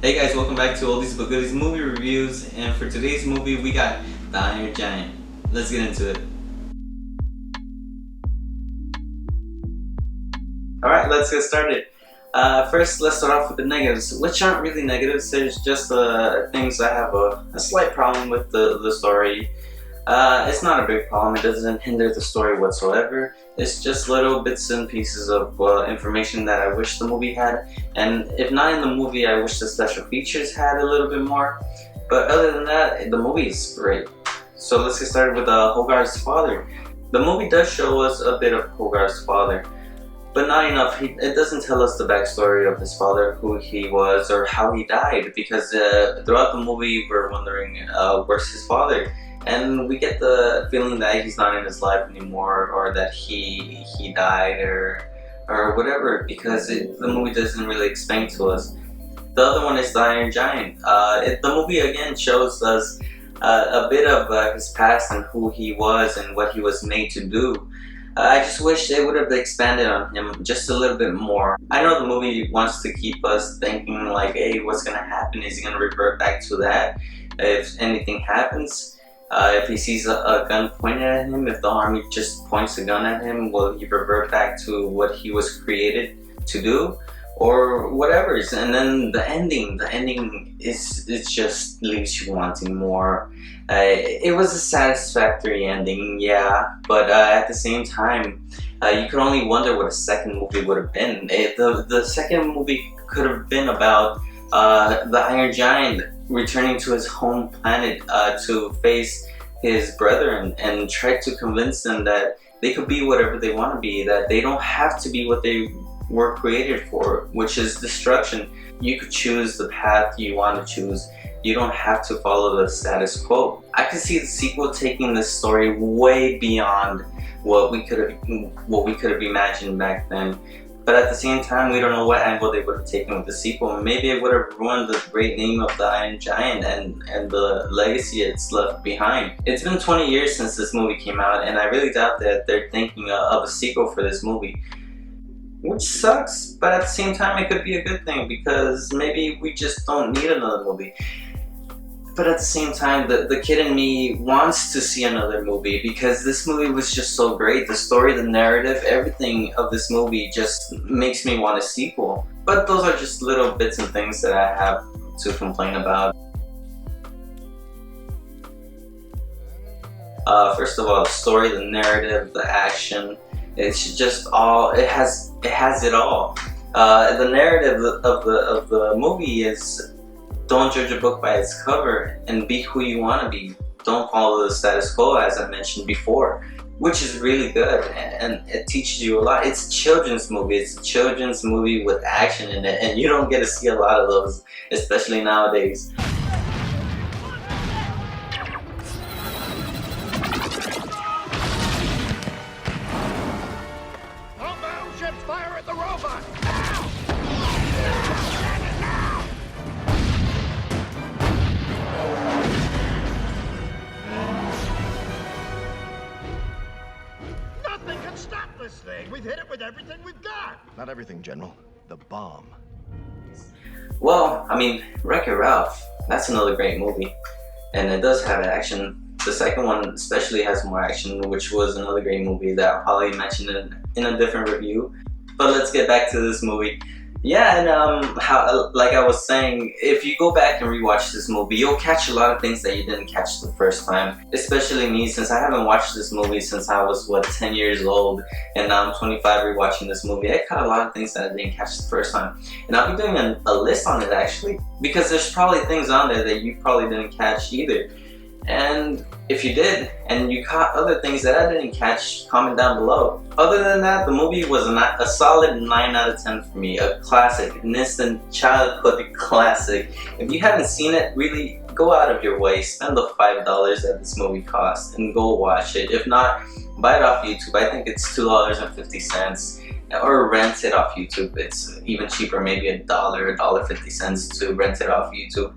Hey guys, welcome back to Oldies but Goodies movie reviews, and for today's movie we got The Iron Giant. Let's get into it. Alright, let's get started. First, let's start off with the negatives, which aren't really negatives. There's just things I have a slight problem with the story. It's not a big problem. It doesn't hinder the story whatsoever. It's just little bits and pieces of information that I wish the movie had, and if not in the movie, I wish the special features had a little bit more. But other than that, the movie is great. So let's get started with Hogarth's father. The movie does show us a bit of Hogarth's father, but not enough. It doesn't tell us the backstory of his father, who he was, or how he died, because throughout the movie we're wondering where's his father, and we get the feeling that he's not in his life anymore, or that he died, or whatever, because the movie doesn't really explain to us. The other one is The Iron Giant. The movie again shows us a bit of his past and who he was and what he was made to do. I just wish they would have expanded on him just a little bit more. I know the movie wants to keep us thinking like, hey, what's gonna happen? Is he gonna revert back to that? If anything happens, if he sees a gun pointed at him, if the army just points a gun at him, will he revert back to what he was created to do? Or whatever. And then the ending is, it just leaves you wanting more. It was a satisfactory ending, yeah, but at the same time, you could only wonder what a second movie would have been. The second movie could have been about the Iron Giant returning to his home planet to face his brethren and try to convince them that they could be whatever they want to be, that they don't have to be what they were created for, which is destruction. You could choose the path you want to choose. You don't have to follow the status quo. I could see the sequel taking this story way beyond what we could have imagined back then. But at the same time, we don't know what angle they would have taken with the sequel. Maybe it would have ruined the great name of the Iron Giant and the legacy it's left behind. It's been 20 years since this movie came out, and I really doubt that they're thinking of a sequel for this movie. Which sucks, but at the same time it could be a good thing, because maybe we just don't need another movie. But at the same time, the kid in me wants to see another movie, because this movie was just so great. The story, the narrative, everything of this movie just makes me want a sequel. But those are just little bits and things that I have to complain about. First of all, the story, the narrative, the action. It's just all, it has it all. The narrative of the movie is, don't judge a book by its cover and be who you want to be. Don't follow the status quo, as I mentioned before, which is really good, and it teaches you a lot. It's a children's movie. It's a children's movie with action in it, and you don't get to see a lot of those, especially nowadays. Fire at the robot! Nothing can stop this thing! We've hit it with everything we've got! Not everything, General. The bomb. Well, I mean, Wreck-It Ralph, that's another great movie, and it does have action. The second one especially has more action, which was another great movie that I'll probably mention in a different review. But let's get back to this movie. Yeah, and like I was saying, if you go back and rewatch this movie, you'll catch a lot of things that you didn't catch the first time. Especially me, since I haven't watched this movie since I was, 10 years old, and now I'm 25 rewatching this movie. I caught a lot of things that I didn't catch the first time. And I'll be doing a list on it, actually, because there's probably things on there that you probably didn't catch either. And if you did, and you caught other things that I didn't catch, comment down below. Other than that, the movie was a solid 9 out of 10 for me. A classic, an instant childhood classic. If you haven't seen it, really go out of your way. Spend the $5 that this movie cost and go watch it. If not, buy it off YouTube. I think it's $2.50. Or rent it off YouTube. It's even cheaper, maybe $1, $1.50 to rent it off YouTube.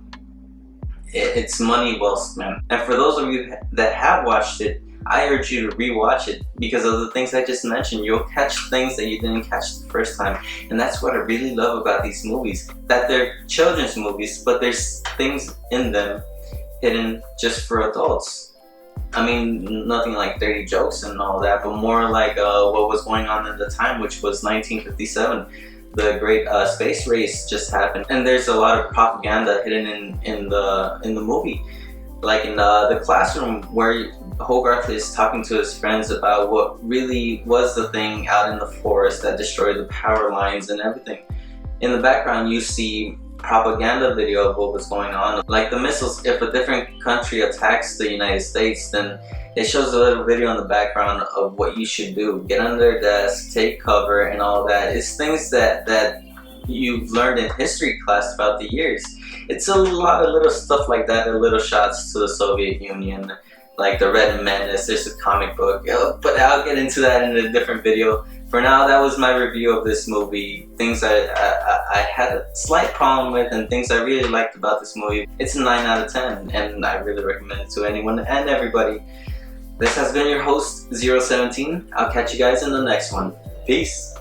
It's money well spent. And for those of you that have watched it, I urge you to rewatch it because of the things I just mentioned. You'll catch things that you didn't catch the first time. And that's what I really love about these movies. That they're children's movies, but there's things in them hidden just for adults. I mean, nothing like dirty jokes and all that, but more like what was going on at the time, which was 1957. The great space race just happened, and there's a lot of propaganda hidden in the movie, like in the classroom where Hogarth is talking to his friends about what really was the thing out in the forest that destroyed the power lines and everything. In the background, you see propaganda video of what was going on, like the missiles. If a different country attacks the United States, then it shows a little video in the background of what you should do. Get under a desk, take cover, and all that. It's things that you've learned in history class throughout the years. It's a lot of little stuff like that, and little shots to the Soviet Union, like the Red Menace. There's a comic book, but I'll get into that in a different video. For now, that was my review of this movie. Things I had a slight problem with, and things I really liked about this movie. It's a 9 out of 10, and I really recommend it to anyone and everybody. This has been your host, 017. I'll catch you guys in the next one. Peace.